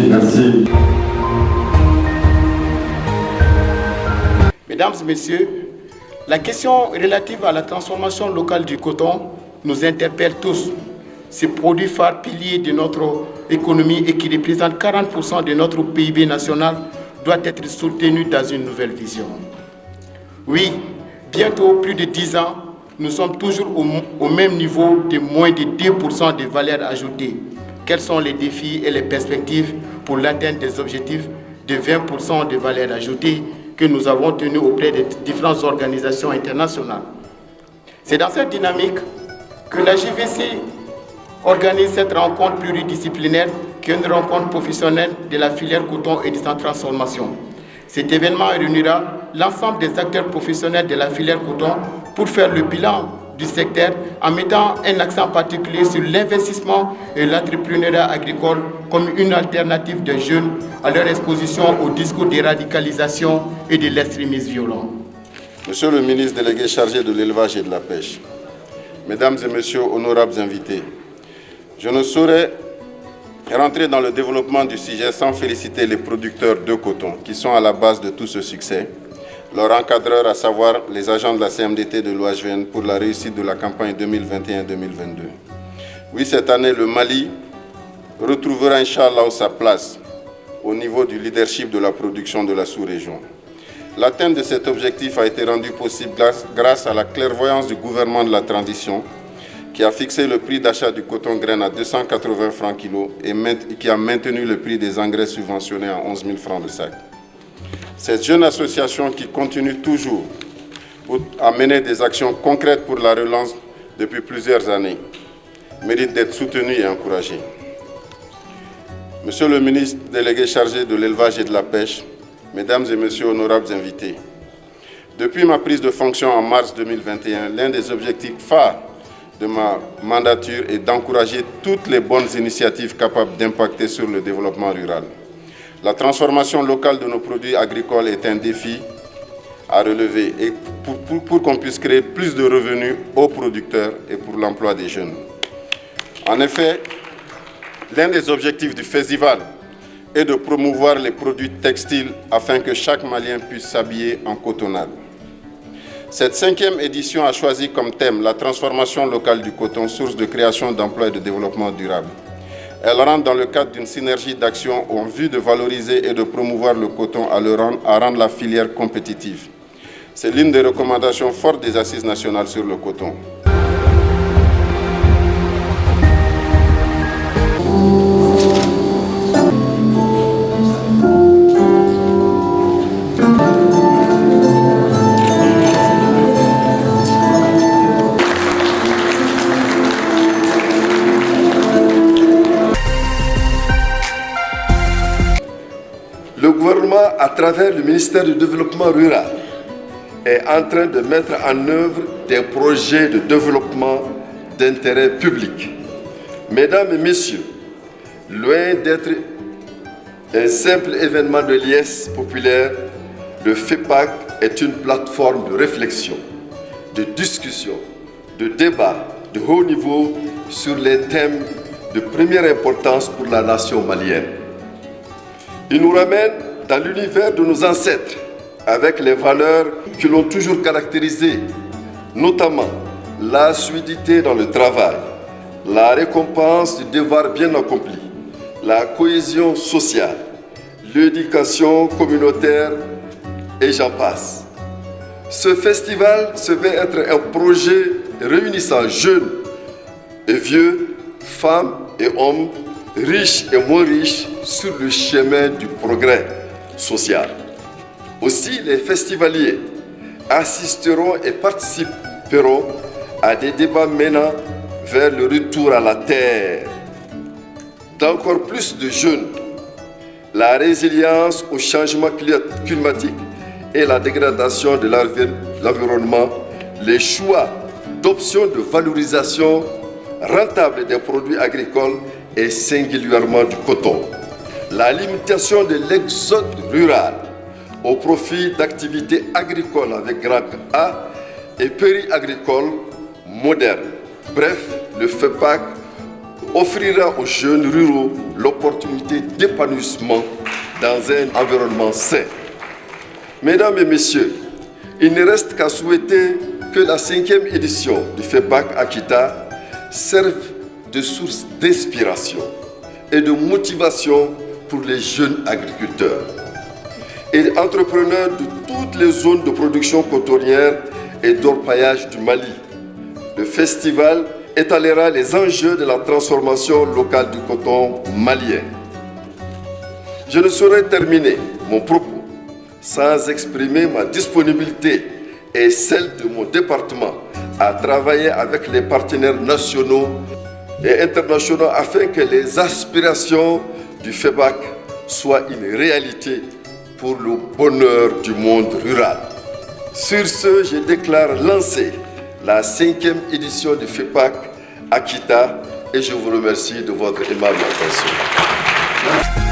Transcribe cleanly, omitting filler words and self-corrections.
Merci. Mesdames et messieurs, la question relative à la transformation locale du coton nous interpelle tous. Ce produit phare pilier de notre économie et qui représente 40% de notre PIB national doit être soutenu dans une nouvelle vision. Oui, bientôt plus de 10 ans, nous sommes toujours au même niveau de moins de 2% de valeur ajoutée. Quels sont les défis et les perspectives pour l'atteinte des objectifs de 20% de valeur ajoutée que nous avons tenus auprès de différentes organisations internationales? C'est dans cette dynamique que la JVC organise cette rencontre pluridisciplinaire qui est une rencontre professionnelle de la filière coton et de sa transformation. Cet événement réunira l'ensemble des acteurs professionnels de la filière coton pour faire le bilan du secteur en mettant un accent particulier sur l'investissement et l'entrepreneuriat agricole comme une alternative des jeunes à leur exposition au discours de radicalisation et de l'extrémisme violent. Monsieur le ministre délégué chargé de l'élevage et de la pêche, Mesdames et Messieurs, honorables invités, je ne saurais rentrer dans le développement du sujet sans féliciter les producteurs de coton qui sont à la base de tout ce succès, leurs encadreurs, à savoir les agents de la CMDT de l'OHVN pour la réussite de la campagne 2021-2022. Oui, cette année, le Mali retrouvera, Inch'Allah, sa place au niveau du leadership de la production de la sous-région. L'atteinte de cet objectif a été rendue possible grâce à la clairvoyance du gouvernement de la transition qui a fixé le prix d'achat du coton graine à 280 francs kilo et qui a maintenu le prix des engrais subventionnés à 11 000 francs le sac. Cette jeune association qui continue toujours à mener des actions concrètes pour la relance depuis plusieurs années mérite d'être soutenue et encouragée. Monsieur le ministre délégué chargé de l'élevage et de la pêche, Mesdames et Messieurs, honorables invités, depuis ma prise de fonction en mars 2021, l'un des objectifs phares de ma mandature est d'encourager toutes les bonnes initiatives capables d'impacter sur le développement rural. La transformation locale de nos produits agricoles est un défi à relever et pour qu'on puisse créer plus de revenus aux producteurs et pour l'emploi des jeunes. En effet, l'un des objectifs du festival est de promouvoir les produits textiles afin que chaque Malien puisse s'habiller en cotonnade. Cette 5e édition a choisi comme thème la transformation locale du coton, source de création d'emplois et de développement durable. Elle rentre dans le cadre d'une synergie d'actions en vue de valoriser et de promouvoir le coton à rendre la filière compétitive. C'est l'une des recommandations fortes des Assises nationales sur le coton. Le gouvernement, à travers le ministère du Développement rural, est en train de mettre en œuvre des projets de développement d'intérêt public. Mesdames et messieurs, loin d'être un simple événement de liesse populaire, le FEPAC est une plateforme de réflexion, de discussion, de débat de haut niveau sur les thèmes de première importance pour la nation malienne. Il nous ramène dans l'univers de nos ancêtres, avec les valeurs qui l'ont toujours caractérisé, notamment l'assiduité dans le travail, la récompense du devoir bien accompli, la cohésion sociale, l'éducation communautaire et j'en passe. Ce festival se veut être un projet réunissant jeunes et vieux, femmes et hommes, riches et moins riches, sur le chemin du progrès social. Aussi, les festivaliers assisteront et participeront à des débats menant vers le retour à la terre d'encore plus de jeunes, la résilience au changement climatique et la dégradation de l'environnement, les choix d'options de valorisation rentable des produits agricoles et singulièrement du coton, la limitation de l'exode rural au profit d'activités agricoles avec grand A et péri-agricoles modernes, Bref, le FEPAC offrira aux jeunes ruraux l'opportunité d'épanouissement dans un environnement sain. Mesdames et messieurs, il ne reste qu'à souhaiter que la 5e édition du FEPAC Akita serve de source d'inspiration et de motivation pour les jeunes agriculteurs et entrepreneurs de toutes les zones de production cotonnière et d'orpaillage du Mali. Le festival étalera les enjeux de la transformation locale du coton malien. Je ne saurais terminer mon propos sans exprimer ma disponibilité et celle de mon département à travailler avec les partenaires nationaux et internationaux afin que les aspirations du FEPAC soient une réalité pour le bonheur du monde rural. Sur ce, je déclare lancer la 5e édition du FEPAC Akita et je vous remercie de votre aimable attention.